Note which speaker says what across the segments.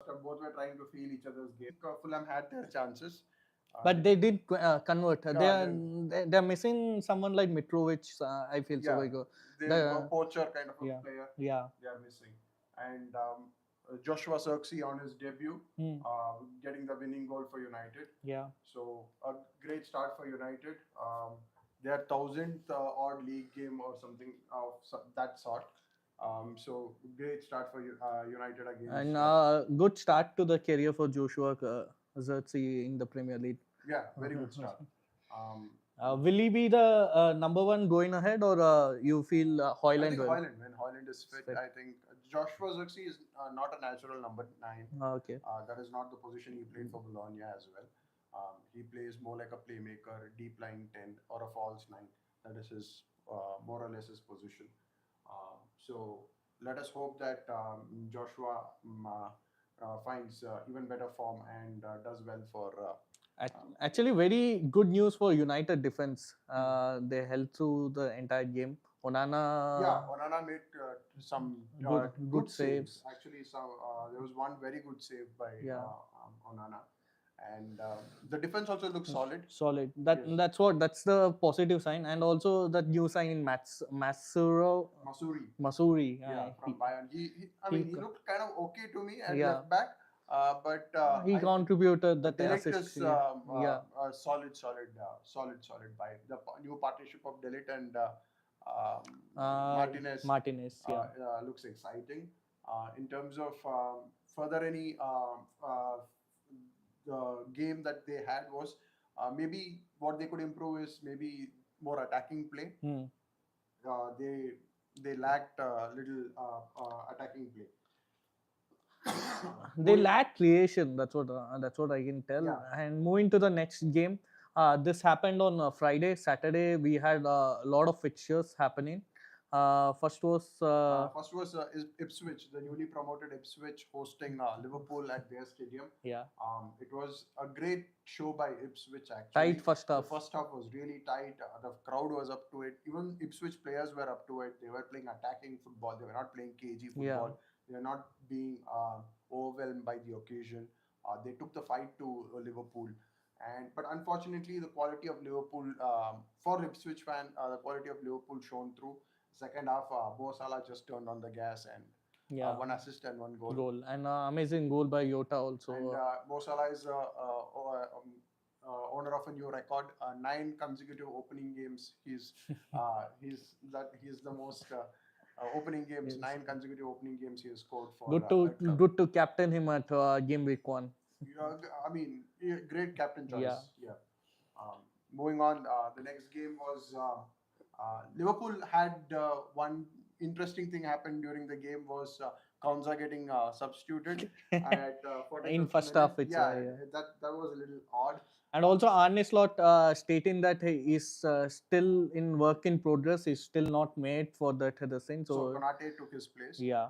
Speaker 1: up. Both were trying to feel each other's game. Fulham had their chances.
Speaker 2: But they did convert.
Speaker 1: Yeah,
Speaker 2: They're missing someone like Mitrovic. I feel so
Speaker 1: yeah,
Speaker 2: very good.
Speaker 1: they're a
Speaker 2: The
Speaker 1: poacher kind of a
Speaker 2: yeah
Speaker 1: player
Speaker 2: yeah.
Speaker 1: they are missing. And Joshua Xerxes on his debut,
Speaker 2: Hmm.
Speaker 1: getting the winning goal for United.
Speaker 2: Yeah.
Speaker 1: So a great start for United. Their thousandth odd league game or something of that sort. So great start for United against.
Speaker 2: And good start to the career for Joshua Zirkzee in the Premier League.
Speaker 1: Yeah, very good start. Um,
Speaker 2: Will he be the number one going ahead, or you feel
Speaker 1: I
Speaker 2: Hoyland
Speaker 1: think
Speaker 2: will?
Speaker 1: Haaland, when Haaland is fit,
Speaker 2: Fit.
Speaker 1: I think Joshua Xerxes is not a natural number 9.
Speaker 2: Okay.
Speaker 1: That is not the position he played for Bologna as well. He plays more like a playmaker, deep lying 10 or a false 9. That is his more or less his position. So let us hope that Joshua finds even better form and does well for.
Speaker 2: Actually, very good news for United defense. They held through the entire game. Onana,
Speaker 1: Onana made some
Speaker 2: good
Speaker 1: saves.
Speaker 2: saves.
Speaker 1: Actually, there was one very good save by
Speaker 2: Yeah.
Speaker 1: Onana, and the defense also looks solid.
Speaker 2: Solid.
Speaker 1: Yes.
Speaker 2: That's the positive sign, and also that new sign in Masuri.
Speaker 1: Yeah, from Bayern. I
Speaker 2: he
Speaker 1: mean, he looked kind of okay to me at
Speaker 2: Yeah.
Speaker 1: left back, but
Speaker 2: he contributed that
Speaker 1: Delict
Speaker 2: assist.
Speaker 1: is
Speaker 2: Yeah.
Speaker 1: solid buy. The new partnership of Delict and
Speaker 2: Martinez. Yeah.
Speaker 1: looks exciting. In terms of further any the game that they had was maybe what they could improve is maybe more attacking play.
Speaker 2: Hmm.
Speaker 1: They lacked little attacking play.
Speaker 2: They lack creation. That's what I can tell.
Speaker 1: Yeah.
Speaker 2: And moving to the next game, this happened on Friday. Saturday we had a lot of fixtures happening. First was
Speaker 1: First was Ipswich, the newly promoted Ipswich hosting Liverpool at their stadium.
Speaker 2: Yeah.
Speaker 1: It was a great show by Ipswich actually.
Speaker 2: Tight first half.
Speaker 1: The first half was really tight. The crowd was up to it. Even Ipswich players were up to it. They were playing attacking football. They were not playing cagey football.
Speaker 2: Yeah.
Speaker 1: They were not being overwhelmed by the occasion. They took the fight to Liverpool. But unfortunately, the quality of Liverpool for Ipswich fan, the quality of Liverpool shone through. Second half, Salah just turned on the gas and one assist and one goal.
Speaker 2: And amazing goal by Jota also.
Speaker 1: And Salah is owner of a new record. 9 consecutive opening games. He's the most opening games.
Speaker 2: Yes.
Speaker 1: 9 consecutive opening games he has scored for.
Speaker 2: Good to captain him at Gameweek 1.
Speaker 1: I mean, great captain choice.
Speaker 2: Yeah.
Speaker 1: Moving on, the next game was Liverpool had one interesting thing happened during the game was Konza getting substituted at
Speaker 2: In
Speaker 1: 45th
Speaker 2: first
Speaker 1: minute.
Speaker 2: half. It's,
Speaker 1: Yeah, that was a little odd.
Speaker 2: And also Arne Slot stating that he is still in work in progress. He's still not made for that other thing.
Speaker 1: So Konate took his place.
Speaker 2: Yeah.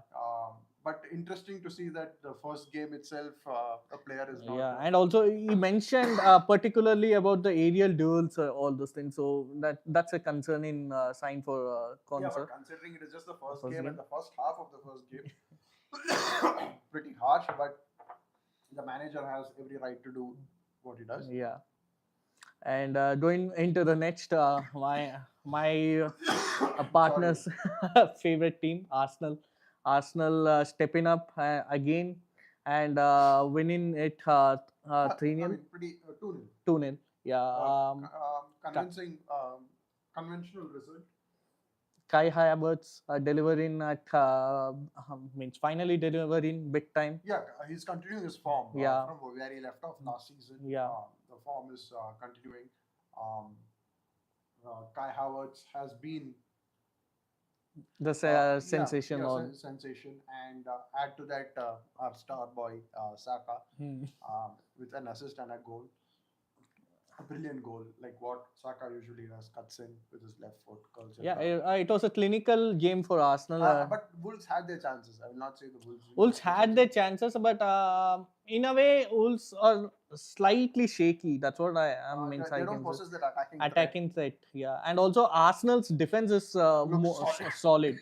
Speaker 1: But interesting to see that the first game itself, a player is not.
Speaker 2: Yeah, and also he mentioned particularly about the aerial duels, all those things. So that's a concerning sign for Konza.
Speaker 1: Yeah, but considering it is just the first game and the first half of the first game, pretty harsh. But the manager has every right to do what he does.
Speaker 2: Yeah. And going into the next, my partner's favorite team, Arsenal. Arsenal stepping up again and winning it 3-0.
Speaker 1: I mean, pretty 2-0.
Speaker 2: 2-0. Yeah.
Speaker 1: Convincing, conventional result.
Speaker 2: Kai Havertz delivering at means finally delivering big time.
Speaker 1: Yeah, he's continuing his form from where he left off last season.
Speaker 2: Yeah,
Speaker 1: the form is continuing. Kai Havertz has been
Speaker 2: the sensation.
Speaker 1: Sensation, and add to that our star boy Saka with an assist and a goal. A brilliant goal, like what Saka usually does, cuts in with his left foot, curls it.
Speaker 2: Yeah, it was a clinical game for Arsenal.
Speaker 1: But Wolves had their chances. I will not say the Wolves.
Speaker 2: Wolves had their chances, but in a way, Wolves are slightly shaky. That's what I mean.
Speaker 1: They don't possess that attacking
Speaker 2: threat. Yeah, and also Arsenal's defense is solid.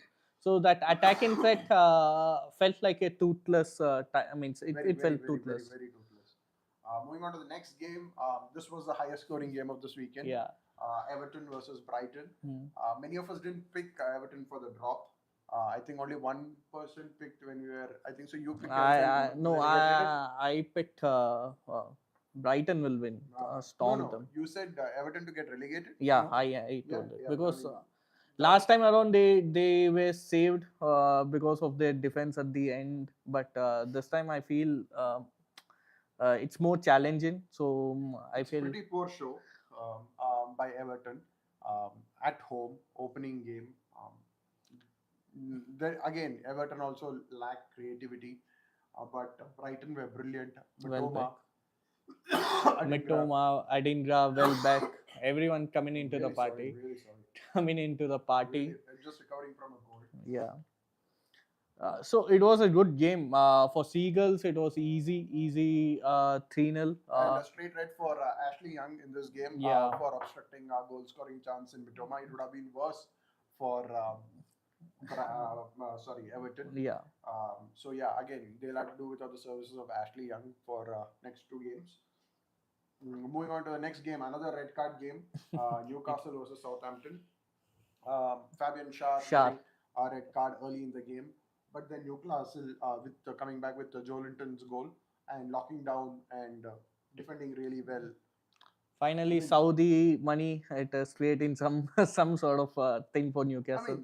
Speaker 2: So that attacking threat felt like a toothless. It felt
Speaker 1: very,
Speaker 2: toothless.
Speaker 1: very toothless. Moving on to the next game, this was the highest scoring game of this weekend.
Speaker 2: Yeah.
Speaker 1: Everton versus Brighton.
Speaker 2: Hmm.
Speaker 1: Many of us didn't pick Everton for the drop. I think only one person picked when we were. I think so. You picked Everton to relegate.
Speaker 2: I picked Brighton will win.
Speaker 1: No,
Speaker 2: Storm
Speaker 1: no.
Speaker 2: them.
Speaker 1: You said Everton to get relegated.
Speaker 2: Yeah,
Speaker 1: No?
Speaker 2: I told it
Speaker 1: Yeah.
Speaker 2: because
Speaker 1: I mean,
Speaker 2: last time around they were saved because of their defense at the end, but this time I feel it's more challenging. So I
Speaker 1: it's
Speaker 2: feel
Speaker 1: pretty poor show by Everton at home, opening game. Again, Everton also lacked creativity, but Brighton were brilliant.
Speaker 2: well back.
Speaker 1: Adingra,
Speaker 2: Mitoma, Adingra, Welbeck, everyone coming into the
Speaker 1: really
Speaker 2: party.
Speaker 1: sorry, really sorry.
Speaker 2: Coming into the party.
Speaker 1: Really, just recovering from a goal.
Speaker 2: Yeah. So it was a good game for Seagulls. It was easy 3-0.
Speaker 1: And a straight red for Ashley Young in this game
Speaker 2: Yeah.
Speaker 1: for obstructing our goal scoring chance in Mitoma. It would have been worse for Everton.
Speaker 2: Yeah.
Speaker 1: So yeah, again, they'll have to do without the services of Ashley Young for next two games. Moving on to the next game, another red card game, Newcastle versus Southampton. Fabian Schär getting a red card early in the game, but then Newcastle with coming back with Joe Linton's goal and locking down and defending really well.
Speaker 2: Finally, Saudi money, it is creating some sort of thing for Newcastle.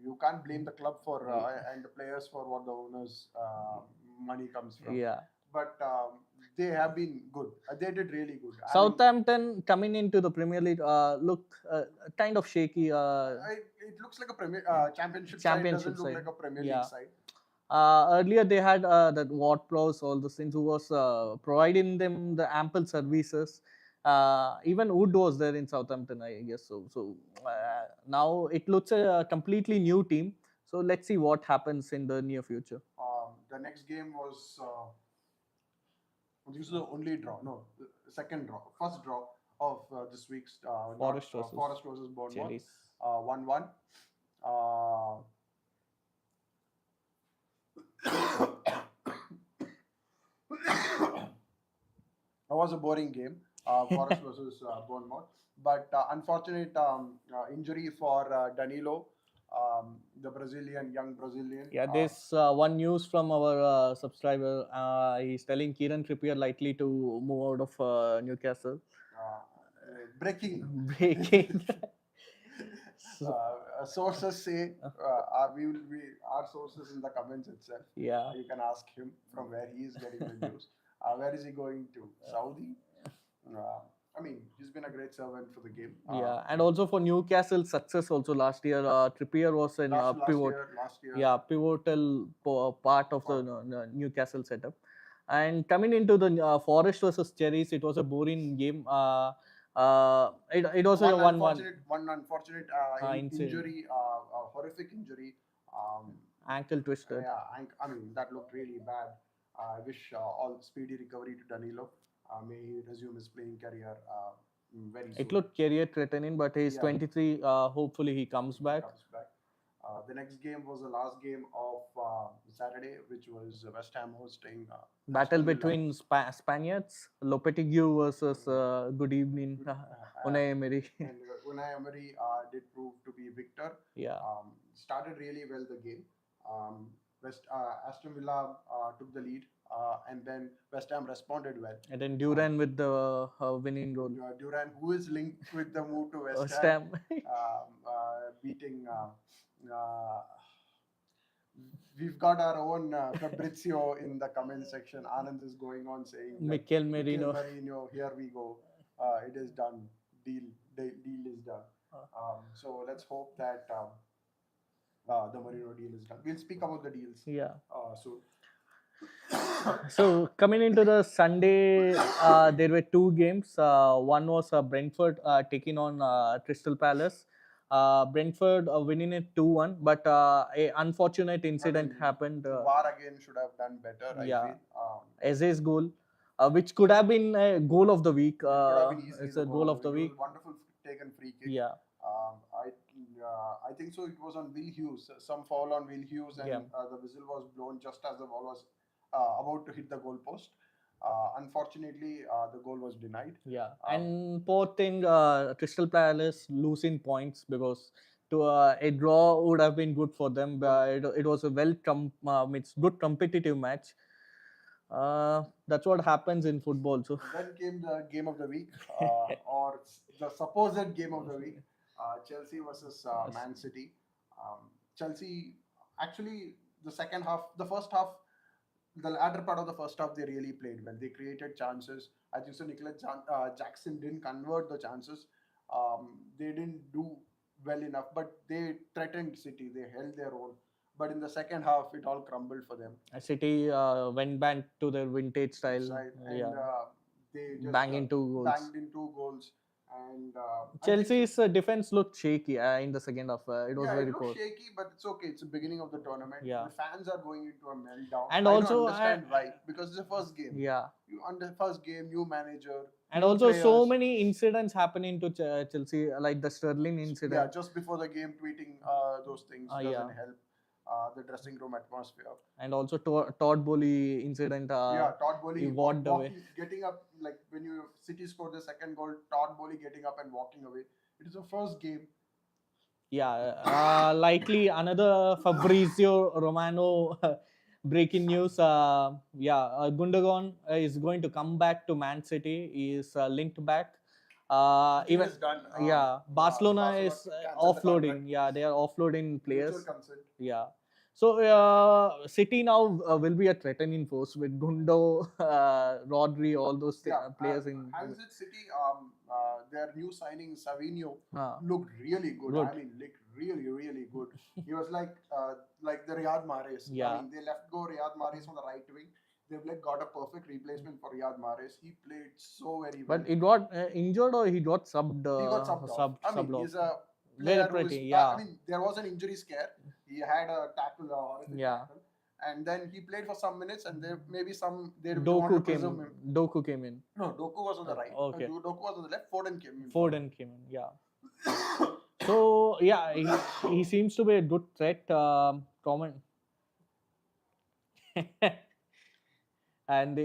Speaker 1: You can't blame the club for and the players for what the owners' money comes from.
Speaker 2: Yeah.
Speaker 1: But they have been good. They did really good.
Speaker 2: Southampton coming into the Premier League look kind of shaky.
Speaker 1: It looks like a championship side. Doesn't look like a Premier League side.
Speaker 2: Earlier they had that Ward-Prowse, all those things, who was providing them the ample services. Even Wood was there in Southampton, I guess. So now it looks a completely new team. So let's see what happens in the near future.
Speaker 1: The next game was this is the only draw. No, the second draw, first draw of this week's Forest versus Bournemouth. 1-1. It was a boring game, Forest versus Bournemouth. But unfortunate injury for Danilo, the young Brazilian.
Speaker 2: Yeah, there's one news from our subscriber. He's telling Kieran Trippier likely to move out of Newcastle.
Speaker 1: Breaking. Sources say our sources in the comments itself.
Speaker 2: Yeah,
Speaker 1: you can ask him from where he is getting the news. Where is he going to? Saudi? He's been a great servant for the game.
Speaker 2: And also for Newcastle's success also last year, Trippier was in
Speaker 1: last year.
Speaker 2: Yeah, pivotal part of the Newcastle setup. And coming into the Forest versus Cherries, it was a boring game. It was a 1-1.
Speaker 1: One unfortunate injury, horrific injury.
Speaker 2: Ankle twisted.
Speaker 1: Yeah, that looked really bad. I wish all speedy recovery to Danilo. May he resume his playing career very soon.
Speaker 2: It looked career threatening, but he's 23. Hopefully he comes back.
Speaker 1: The next game was the last game of Saturday, which was West Ham hosting
Speaker 2: battle between Spaniards, Lopetegui versus Good Evening Unai Emery.
Speaker 1: And Unai Emery did prove to be victor.
Speaker 2: Yeah.
Speaker 1: Started really well the game. Aston Villa took the lead, and then West Ham responded well. And
Speaker 2: then Duran with the winning goal.
Speaker 1: Duran, who is linked with the move to West
Speaker 2: Ham,
Speaker 1: beating. We've got our own Fabrizio in the comment section. Anand is going on saying,
Speaker 2: Mikel Merino,
Speaker 1: here we go. It is done. Deal is done. So let's hope that the Merino deal is done. We'll speak about the deals.
Speaker 2: Yeah.
Speaker 1: Soon.
Speaker 2: So coming into the Sunday, there were two games. One was Brentford taking on Crystal Palace. Brentford winning it 2-1, but a unfortunate incident happened.
Speaker 1: VAR again should have done better. I feel.
Speaker 2: Eze's goal, which could have been a goal of the week. It's a goal of the week.
Speaker 1: Wonderful taken free kick.
Speaker 2: Yeah.
Speaker 1: I think so. It was on Will Hughes. Some foul on Will Hughes, and
Speaker 2: Yeah.
Speaker 1: the whistle was blown just as the ball was about to hit the goalpost. Unfortunately, the goal was denied.
Speaker 2: Yeah,
Speaker 1: Um,
Speaker 2: and poor thing, Crystal Palace losing points because to a draw would have been good for them. But it was a it's good competitive match. That's what happens in football. So
Speaker 1: Then came the game of the week, or the supposed game of the week, Chelsea versus Man City. Chelsea, actually, the first half, the latter part of the first half, they really played well. They created chances. I think so. Jackson didn't convert the chances. They didn't do well enough, but they threatened City. They held their own. But in the second half, it all crumbled for them.
Speaker 2: City went back to their vintage style.
Speaker 1: Side,
Speaker 2: Yeah,
Speaker 1: and they just
Speaker 2: bang in 2 goals.
Speaker 1: banged in 2 goals. And I think so,
Speaker 2: Chelsea's defense looked shaky in the second half. It was
Speaker 1: yeah,
Speaker 2: very
Speaker 1: it looks
Speaker 2: poor.
Speaker 1: shaky, but it's okay. It's the beginning of the tournament.
Speaker 2: Yeah.
Speaker 1: The fans are going into a meltdown.
Speaker 2: And
Speaker 1: I
Speaker 2: also,
Speaker 1: don't understand why, because it's the first game.
Speaker 2: Yeah.
Speaker 1: You under first game, new manager,
Speaker 2: And
Speaker 1: new
Speaker 2: also, so
Speaker 1: players.
Speaker 2: many incidents happening to Chelsea, like the Sterling incident.
Speaker 1: Yeah, just before the game, tweeting those things doesn't
Speaker 2: Yeah.
Speaker 1: help the dressing room atmosphere.
Speaker 2: And also, Todd Bowley incident.
Speaker 1: Yeah, Todd Bowley
Speaker 2: he walked away.
Speaker 1: getting up, like when City scored the second goal, Todd Bowley getting up and walking away. It is the first game.
Speaker 2: Yeah, likely another Fabrizio Romano breaking news. Gundogan is going to come back to Man City. He is linked back. Even
Speaker 1: Is done.
Speaker 2: Barcelona is
Speaker 1: cancelled the
Speaker 2: offloading.
Speaker 1: contract.
Speaker 2: Yeah, they are offloading players.
Speaker 1: Mutual consent.
Speaker 2: Yeah. So City now will be a threatening force with Gundo, Rodri, all those players in.
Speaker 1: Having said City, their new signing Savinho
Speaker 2: Ah.
Speaker 1: looked really good.
Speaker 2: Good.
Speaker 1: I mean, looked really, really good. He was like the Riyad Mahrez.
Speaker 2: Yeah.
Speaker 1: I mean, they left go Riyad Mahrez on the right wing. They've got a perfect replacement for Riyad Mahrez. He played so very well.
Speaker 2: But he got injured or he got subbed?
Speaker 1: He got subbed off. I mean,
Speaker 2: subbed
Speaker 1: he's
Speaker 2: off.
Speaker 1: a player
Speaker 2: Very
Speaker 1: who is,
Speaker 2: pretty, yeah.
Speaker 1: I mean, there was an injury scare. He had a tackle,
Speaker 2: Yeah.
Speaker 1: tackle, and then he played for some minutes, and there maybe some they want
Speaker 2: Doku
Speaker 1: to
Speaker 2: came
Speaker 1: presume him.
Speaker 2: in. Doku came in.
Speaker 1: No, Doku was on the right.
Speaker 2: Okay.
Speaker 1: Doku was on the left. Foden came in.
Speaker 2: Foden came in. Yeah. So yeah, he seems to be a good threat. Comment. And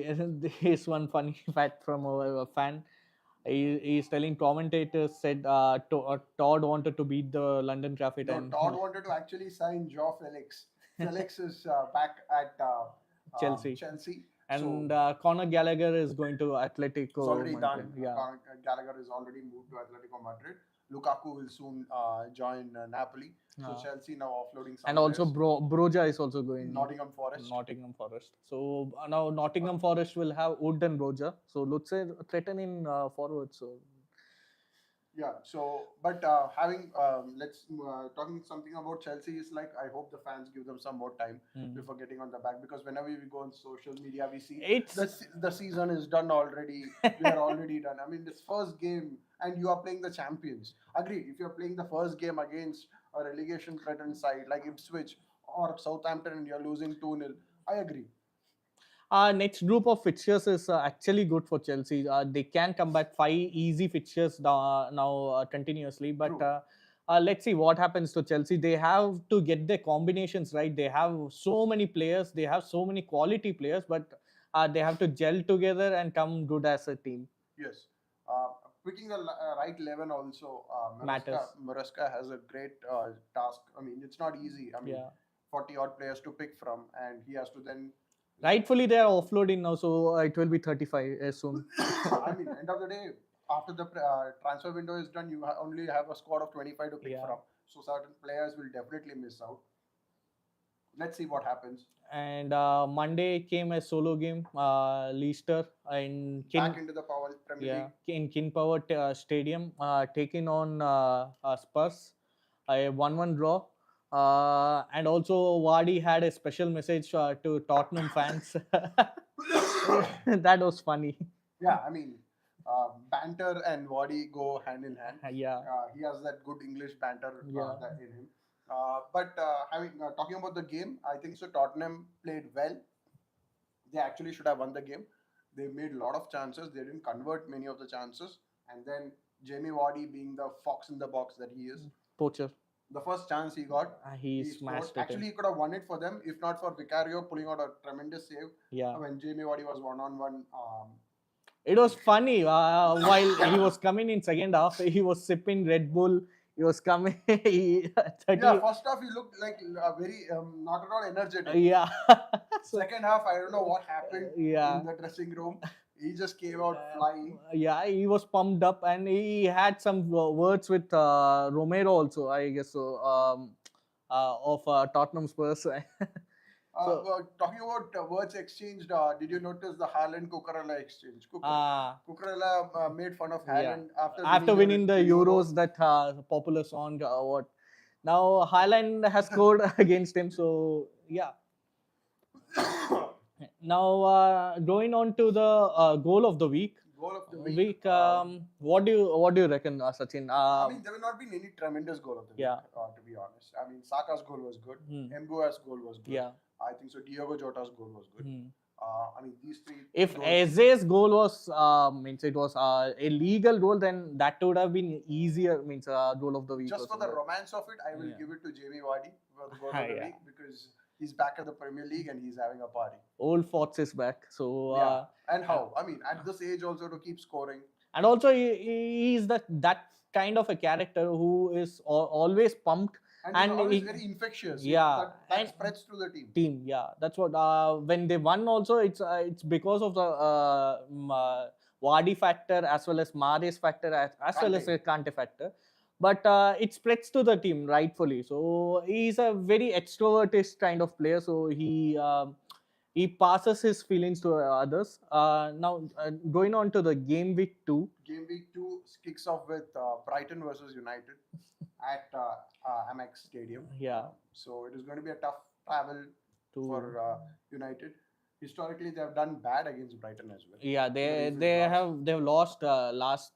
Speaker 2: there's one funny fact from a fan. He's telling commentators said Todd wanted to beat the London Traffic.
Speaker 1: No,
Speaker 2: and
Speaker 1: Todd wanted to actually sign Joe Felix. Felix is back at
Speaker 2: Chelsea.
Speaker 1: Chelsea.
Speaker 2: And Conor Gallagher is going to Atletico.
Speaker 1: It's already
Speaker 2: Madrid.
Speaker 1: done.
Speaker 2: Yeah.
Speaker 1: Gallagher is already moved to Atletico Madrid. Lukaku will soon join Napoli. So Chelsea now offloading some
Speaker 2: and also
Speaker 1: players.
Speaker 2: Broja is also going
Speaker 1: Nottingham Forest.
Speaker 2: Nottingham Forest. So now Nottingham Forest will have Wood and Broja. So let's say threatening forward. So
Speaker 1: yeah. So but having let's talking something about Chelsea is like I hope the fans give them some more time before getting on the back, because whenever we go on social media we see the season is done already. We are already done. I mean, this first game and you are playing the champions. Agreed. If you are playing the first game against a relegation threatened side like Ipswich or Southampton and you're losing 2-0, I agree.
Speaker 2: Next group of fixtures is actually good for Chelsea. They can come back 5 easy fixtures now continuously. But let's see what happens to Chelsea. They have to get their combinations right. They have so many players. They have so many quality players, but they have to gel together and come good as a team.
Speaker 1: Yes. Picking the right 11 also
Speaker 2: matters.
Speaker 1: Maresca has a great task. I mean, it's not easy. I mean, 40 odd players to pick from, and he has to then.
Speaker 2: Rightfully, they are offloading now, so it will be 35 soon.
Speaker 1: I mean, end of the day, after the transfer window is done, you only have a squad of 25 to pick from. So certain players will definitely miss out. Let's see what happens.
Speaker 2: And Monday came a solo game, Leicester in
Speaker 1: back into the Premier League.
Speaker 2: In King Power Stadium, taking on Spurs, a 1-1 draw. And also Vardy had a special message to Tottenham fans. That was funny.
Speaker 1: Yeah, I mean, banter and Vardy go hand in hand.
Speaker 2: Yeah.
Speaker 1: He has that good English banter that in him. But talking about the game, I think so Tottenham played well. They actually should have won the game. They made a lot of chances. They didn't convert many of the chances. And then Jamie Vardy, being the fox in the box that he is.
Speaker 2: Poacher.
Speaker 1: The first chance he got,
Speaker 2: he
Speaker 1: he scored.
Speaker 2: smashed it
Speaker 1: Actually, he could have won it for them if not for Vicario pulling out a tremendous save
Speaker 2: yeah.
Speaker 1: when Jamie Vardy was one-on-one.
Speaker 2: It was funny while he was coming in second half, he was sipping Red Bull. He was coming 30.
Speaker 1: Yeah, first half he looked like very not at all energetic.
Speaker 2: Yeah. So,
Speaker 1: Second half, I don't know what happened
Speaker 2: yeah.
Speaker 1: in the dressing room. He just came out flying.
Speaker 2: Yeah, he was pumped up and he had some words with Romero also, I guess so, of Tottenham Spurs. So,
Speaker 1: Talking about words exchanged, did you notice the Haaland Cucurella exchange? Cucurella made fun of
Speaker 2: yeah.
Speaker 1: Haaland after
Speaker 2: After winning the
Speaker 1: Euro.
Speaker 2: Euros, that popular song, what now Haaland has scored against him. So yeah. Now going on to the goal of the week.
Speaker 1: Goal of the week.
Speaker 2: What do you reckon, Sachin?
Speaker 1: I mean, there will not been any tremendous goal of the
Speaker 2: Yeah.
Speaker 1: week, to be honest. I mean, Saka's goal was good. Mbua's goal was good.
Speaker 2: Yeah.
Speaker 1: I think so. Diogo Jota's goal was good. I mean, these three.
Speaker 2: If
Speaker 1: goals,
Speaker 2: Eze's goal was means it was a legal goal, then that would have been easier. Means goal of the week.
Speaker 1: just
Speaker 2: or
Speaker 1: for the
Speaker 2: something.
Speaker 1: romance of it, I will
Speaker 2: Yeah.
Speaker 1: give it to Jamie Vardy for the goal of the
Speaker 2: Yeah.
Speaker 1: week because he's back at the Premier League and he's having a party.
Speaker 2: Old Fox is back. So
Speaker 1: Yeah, and how? I mean, at this age also to keep scoring.
Speaker 2: and also he is that kind of a character who is always pumped.
Speaker 1: And he's always very infectious.
Speaker 2: Yeah,
Speaker 1: that
Speaker 2: and
Speaker 1: spreads to the team.
Speaker 2: Yeah, that's what. When they won, also it's because of the Vardy factor as well as Mahrez factor as well as the Kante factor. But it spreads to the team rightfully. So he's a very extroverted kind of player. So he passes his feelings to others. Now going on to the game week 2.
Speaker 1: Game week 2 kicks off with Brighton versus United at Amex Stadium.
Speaker 2: Yeah.
Speaker 1: So it is going to be a tough travel for United. Historically, they have done bad against Brighton as well.
Speaker 2: Yeah, they've lost last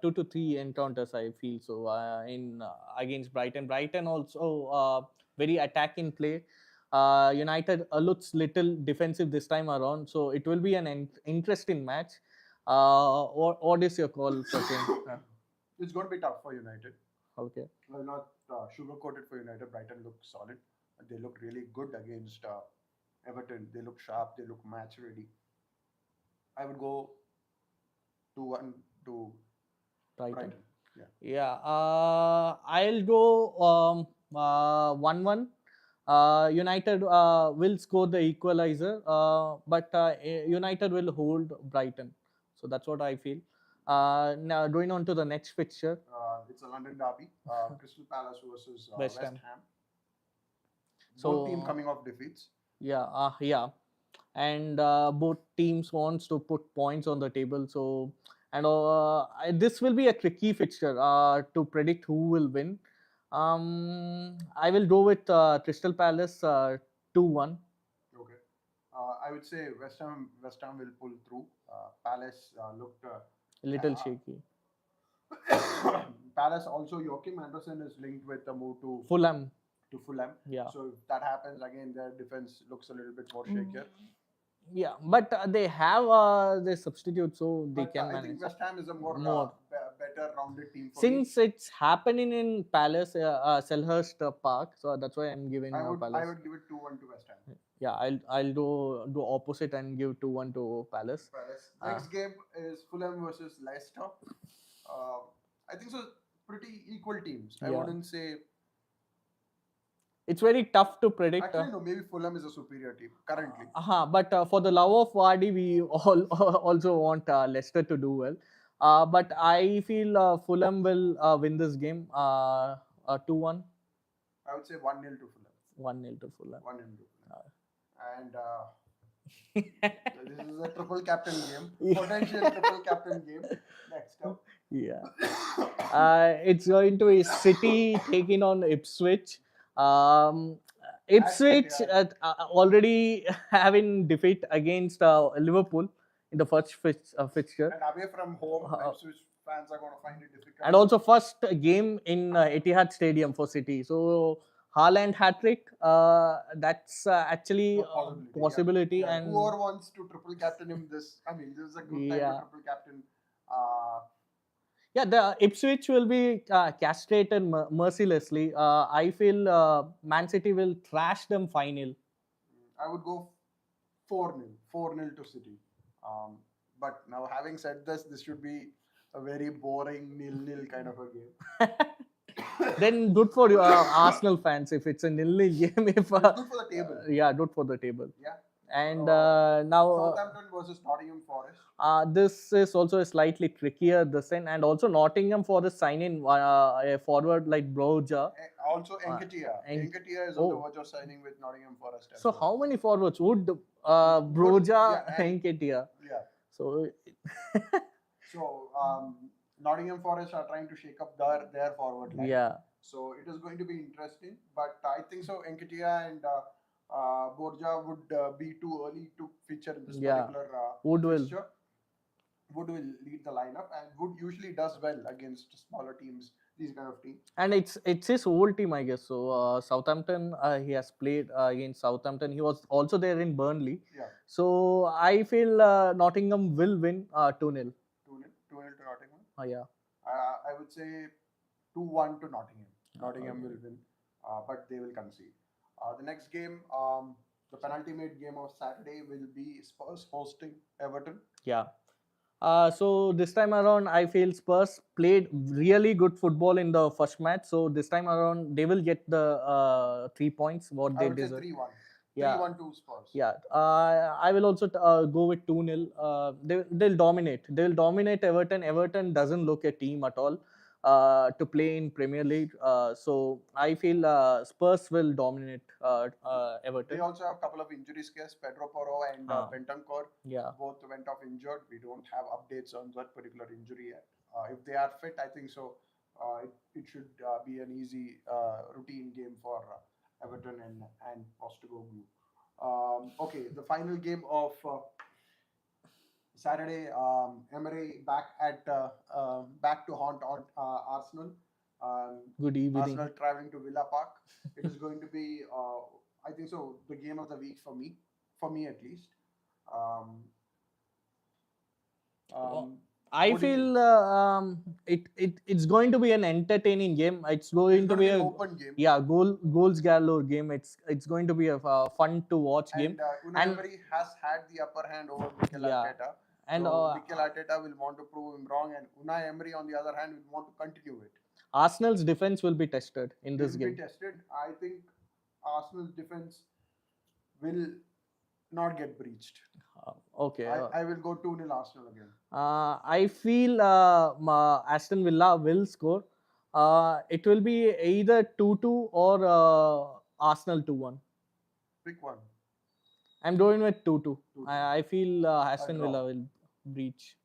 Speaker 2: 2 to 3 encounters. I feel so in against Brighton. Brighton also very attacking play. United looks little defensive this time around, so it will be an interesting match. What is your call, Sachin?
Speaker 1: It's going to be tough for United.
Speaker 2: Okay.
Speaker 1: Well, not sugar-coated for United. Brighton looks solid. They look really good against Everton. They look sharp. They look match ready. I would go 2-1 to Brighton.
Speaker 2: Yeah. I'll go 1-1. United will score the equalizer, but United will hold Brighton. So that's what I feel. Now going on to the next fixture.
Speaker 1: It's a London derby. Crystal Palace versus
Speaker 2: West
Speaker 1: Ham.
Speaker 2: So
Speaker 1: both teams coming off defeats.
Speaker 2: Yeah, yeah, and both teams wants to put points on the table. So and this will be a tricky fixture to predict who will win. I will go with Crystal Palace 2-1.
Speaker 1: Okay. I would say West Ham will pull through. Palace looked
Speaker 2: a little shaky.
Speaker 1: Palace also, Joachim Anderson is linked with the move to
Speaker 2: Fulham.
Speaker 1: Yeah. So if that happens again, their defense looks a little bit more shakier.
Speaker 2: Yeah, but they have the substitute, so they can manage.
Speaker 1: I think West Ham is a more better rounded team.
Speaker 2: Since it's happening in Palace, Selhurst Park, so that's why I'm giving
Speaker 1: Palace.
Speaker 2: I
Speaker 1: would give it 2-1 to West Ham.
Speaker 2: Yeah, I'll do opposite and give 2-1 to Palace.
Speaker 1: Next game is Fulham versus Leicester. I think so. Pretty equal teams. I wouldn't say.
Speaker 2: It's very tough to predict.
Speaker 1: Actually, no. Maybe Fulham is a superior team currently.
Speaker 2: But for the love of Vardy, we all also want Leicester to do well. But I feel Fulham will win this game 2-1.
Speaker 1: I would say 1-0 to Fulham.
Speaker 2: 1-0 to Fulham.
Speaker 1: 1-0 to Fulham. And this is a triple captain game. Potential triple captain game. Next up.
Speaker 2: Yeah. It's going to be City taking on Ipswich. Ipswich already having defeat against Liverpool in the first fixture.
Speaker 1: And away from home, Ipswich fans are going to find it difficult.
Speaker 2: And also first game in Etihad Stadium for City. So Haaland hat-trick, that's actually a possibility.
Speaker 1: Yeah.
Speaker 2: And
Speaker 1: whoever wants to triple captain him this is a good time to triple captain.
Speaker 2: Yeah, the Ipswich will be castrated mercilessly. I feel Man City will trash them final.
Speaker 1: I would go 4-0, 4-0 to City. Um, but now, having said this, this should be a very boring nil-nil kind of a game.
Speaker 2: Then good for Arsenal fans if it's a nil-nil game. If
Speaker 1: It's good for the table.
Speaker 2: yeah, good for the table.
Speaker 1: Yeah.
Speaker 2: And now
Speaker 1: Southampton versus Nottingham Forest.
Speaker 2: this is also a slightly trickier this end, and also Nottingham Forest sign in a forward like Broja.
Speaker 1: Also, Nketiah. Nketiah is on the verge of signing with Nottingham Forest.
Speaker 2: So
Speaker 1: well.
Speaker 2: how many forwards would Broja,
Speaker 1: yeah,
Speaker 2: Nketiah?
Speaker 1: Yeah.
Speaker 2: So
Speaker 1: So Nottingham Forest are trying to shake up their forward line.
Speaker 2: yeah,
Speaker 1: So it is going to be interesting. But I think so Nketiah and Borja would be too early to feature in this particular fixture. Wood will lead the lineup, and Wood usually does well against smaller teams, these kind of teams.
Speaker 2: And it's his whole team, I guess. So Southampton, he has played against Southampton. He was also there in Burnley.
Speaker 1: Yeah.
Speaker 2: So I feel Nottingham will win 2-0.
Speaker 1: 2-0 to Nottingham.
Speaker 2: Yeah.
Speaker 1: I would say 2-1 to Nottingham. Nottingham will win, but they will concede. The next game, the penalty-made game of Saturday, will be Spurs hosting Everton.
Speaker 2: Yeah. So this time around, I feel Spurs played really good football in the first match. So this time around, they will get the 3 points what they deserve.
Speaker 1: 3-1.
Speaker 2: Yeah.
Speaker 1: 3-1 to Spurs.
Speaker 2: Yeah. I will also go with 2-0. They'll dominate. They'll dominate Everton. Everton doesn't look a team at all to play in Premier League. So I feel Spurs will dominate Everton.
Speaker 1: They also have a couple of injury scares. Pedro Porro and Bentancur both went off injured. We don't have updates on that particular injury yet. If they are fit, I think so. It should be an easy routine game for Everton and Postecoglou. Okay, the final game of Saturday, Emery back to haunt Arsenal.
Speaker 2: Good evening.
Speaker 1: Arsenal traveling to Villa Park. It is going to be, I think so, the game of the week for me at least.
Speaker 2: I feel it's going to be an entertaining game. It's going to be an
Speaker 1: open game.
Speaker 2: Yeah, goals galore game. It's going to be a fun to watch game.
Speaker 1: And Emery has had the upper hand over Mikel Arteta. And Mikel Arteta will want to prove him wrong, and Unai Emery, on the other hand, will want to continue it.
Speaker 2: Arsenal's defense will be tested in this game.
Speaker 1: Will be tested. I think Arsenal's defense will not get breached.
Speaker 2: Okay.
Speaker 1: I will go 2-0 Arsenal again.
Speaker 2: I feel Aston Villa will score. It will be either 2-2 or Arsenal 2-1.
Speaker 1: Pick one.
Speaker 2: I'm going with 2-2. I feel Aston Villa will breach.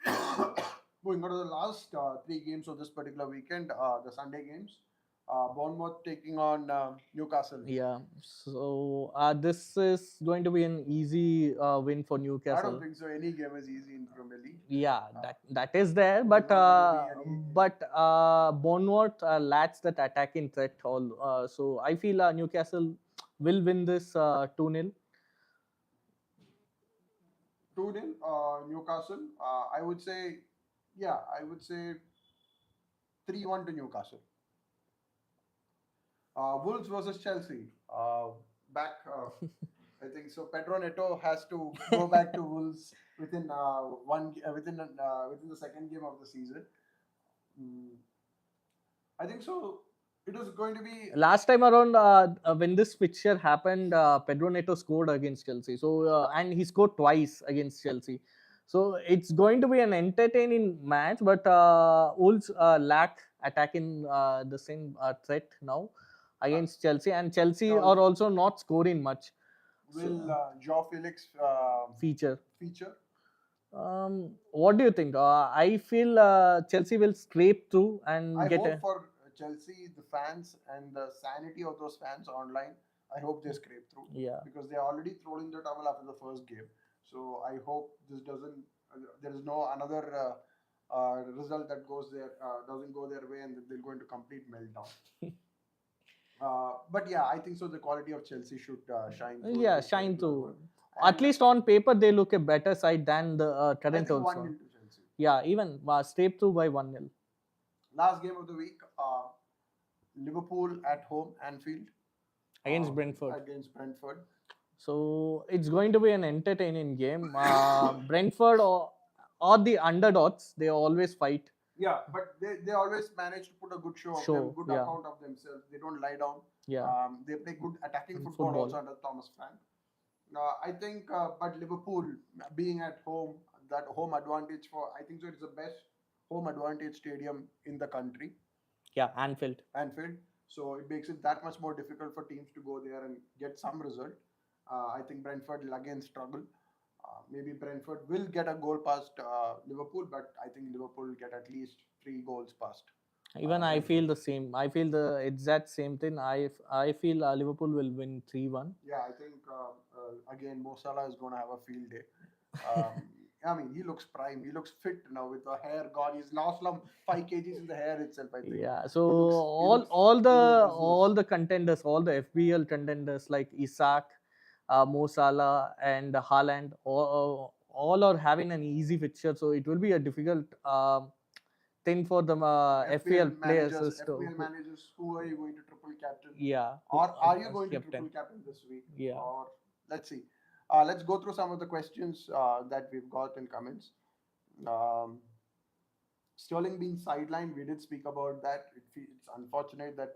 Speaker 1: Going on to the last 3 games of this particular weekend, the Sunday games. Bournemouth taking on Newcastle.
Speaker 2: Yeah, so this is going to be an easy win for Newcastle.
Speaker 1: I don't think so. Any game is easy in Premier League.
Speaker 2: Yeah, that is there, but Bournemouth lacks that attacking threat. So I feel Newcastle will win this 2-0.
Speaker 1: 2-0 Newcastle. I would say 3-1 to Newcastle. Wolves versus Chelsea. I think so. Pedro Neto has to go back to Wolves within the second game of the season. I think so. It is going to be
Speaker 2: last time around when this fixture happened. Pedro Neto scored against Chelsea. So and he scored twice against Chelsea. So it's going to be an entertaining match, but Wolves lack attacking the same threat now against Chelsea, and Chelsea are also not scoring much.
Speaker 1: Will Joao Felix
Speaker 2: feature?
Speaker 1: What
Speaker 2: do you think? I feel Chelsea will scrape through and
Speaker 1: I hope for Chelsea, the fans and the sanity of those fans online. I hope they scrape through.
Speaker 2: Yeah.
Speaker 1: Because they are already throwing the towel after the first game. So I hope this doesn't. There is no another result that goes there doesn't go their way, and they're going to complete meltdown. But yeah, I think so. The quality of Chelsea should shine through.
Speaker 2: Yeah, shine through. At least on paper, they look a better side than the current also.
Speaker 1: 1-0 to Chelsea.
Speaker 2: Yeah, even stayed through by 1-0
Speaker 1: Last game of the week, Liverpool at home, Anfield,
Speaker 2: against Brentford.
Speaker 1: against Brentford.
Speaker 2: So it's going to be an entertaining game. Brentford or the underdogs, they always fight.
Speaker 1: Yeah, but they always manage to put a good show of them, good
Speaker 2: Yeah.
Speaker 1: account of themselves. They don't lie down.
Speaker 2: Yeah.
Speaker 1: They play good attacking
Speaker 2: And
Speaker 1: football,
Speaker 2: football.
Speaker 1: also under Thomas Frank. I think, but Liverpool being at home, that home advantage for, I think so it's the best home advantage stadium in the country,
Speaker 2: Yeah, Anfield.
Speaker 1: Anfield. So it makes it that much more difficult for teams to go there and get some result. I think Brentford will again struggle. Maybe Brentford will get a goal past Liverpool, but I think Liverpool will get at least 3 goals past.
Speaker 2: Even I
Speaker 1: Brentford.
Speaker 2: feel the same. I feel the exact same thing. I feel Liverpool will win 3-1.
Speaker 1: Yeah, I think again Mo Salah is going to have a field day. I mean, he looks prime. He looks fit now with the hair gone. He's lost some 5 kgs in the hair itself, I think.
Speaker 2: Yeah. So
Speaker 1: He looks-
Speaker 2: all
Speaker 1: he looks
Speaker 2: all
Speaker 1: business.
Speaker 2: the contenders, all the FBL contenders like Isaac, Mo Salah, and Haaland, all are having an easy fixture. So it will be a difficult thing for the FPL players.
Speaker 1: FPL managers, who are you going to triple captain?
Speaker 2: Yeah.
Speaker 1: Or are you going to
Speaker 2: Captain.
Speaker 1: triple captain this week?
Speaker 2: Yeah.
Speaker 1: Or let's see. Let's go through some of the questions that we've got in comments. Um, Sterling being sidelined, we did speak about that. It's unfortunate that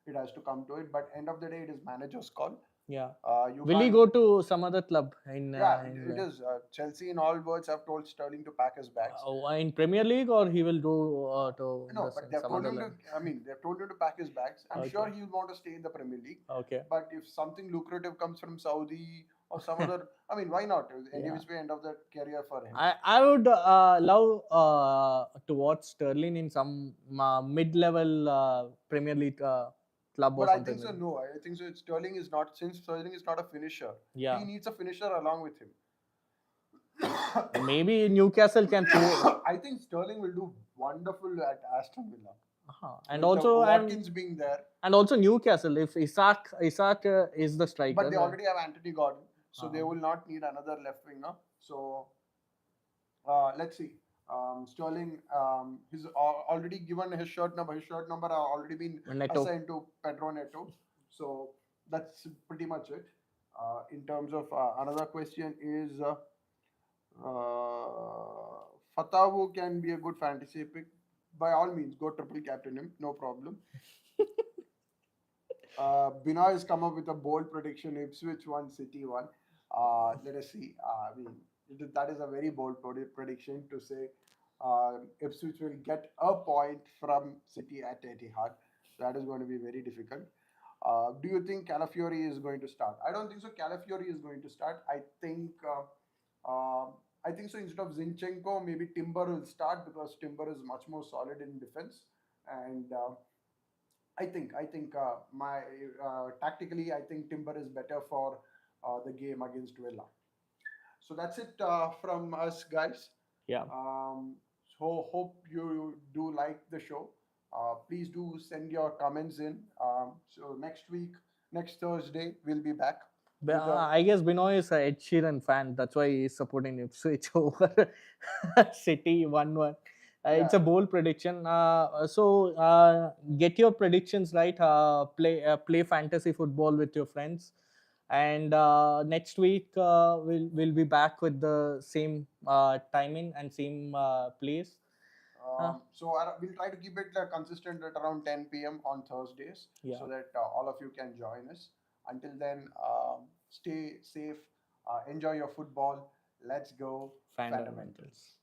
Speaker 1: it has to come to it, but end of the day, it is manager's call.
Speaker 2: Yeah.
Speaker 1: You
Speaker 2: Will he
Speaker 1: can't-
Speaker 2: go to some other club in?
Speaker 1: Yeah, it is. Chelsea, in all words, have told Sterling to pack his bags.
Speaker 2: In Premier League, or he will go to
Speaker 1: No, but they've
Speaker 2: some
Speaker 1: told
Speaker 2: other
Speaker 1: him to.
Speaker 2: league?
Speaker 1: I mean, they've told him to pack his bags. I'm
Speaker 2: Okay.
Speaker 1: sure he'll want to stay in the Premier League.
Speaker 2: Okay.
Speaker 1: But if something lucrative comes from Saudi or some other, I mean, why not? Any
Speaker 2: Yeah.
Speaker 1: which way, end of the career for him.
Speaker 2: I would love to watch Sterling in some mid-level Premier League club or
Speaker 1: But I
Speaker 2: something.
Speaker 1: think so. No, I think so. Sterling is not. Since Sterling is not a finisher,
Speaker 2: Yeah.
Speaker 1: he needs a finisher along with him.
Speaker 2: Maybe Newcastle can prove.
Speaker 1: I think Sterling will do wonderful at Aston Villa.
Speaker 2: And
Speaker 1: With
Speaker 2: also
Speaker 1: Watkins being there.
Speaker 2: And also Newcastle, if Isaac is the striker.
Speaker 1: But they already have Anthony Gordon, so they will not need another left winger. So let's see. Sterling, he's already given his shirt number. His shirt number have already been
Speaker 2: Neto.
Speaker 1: assigned to Pedro Neto. So that's pretty much it. In terms of another question is, Fatawu can be a good fantasy pick. By all means, go triple captain him, no problem. Binoy has come up with a bold prediction: Ipswich 1, City 1. Let us see. I mean, that is a very bold prediction to say Ipswich will get a point from City at Etihad. That is going to be very difficult. Do you think Calafiori is going to start? I don't think so. Calafiori is going to start. I think so. Instead of Zinchenko, maybe Timber will start because Timber is much more solid in defense, and I think my tactically, I think Timber is better for the game against Villa. So that's it from us, guys.
Speaker 2: Yeah.
Speaker 1: So hope you do like the show. Please do send your comments in. So next Thursday, we'll be back.
Speaker 2: I guess Binoy is a Ed Sheeran fan. That's why he's supporting Ipswich over City 1-1. It's a bold prediction. So get your predictions right. Play fantasy football with your friends. And next week we'll be back with the same timing and same place.
Speaker 1: So we'll try to keep it consistent at around 10 p.m. on Thursdays, so that all of you can join us. Until then, stay safe, enjoy your football. Let's go,
Speaker 2: FanDaMentals.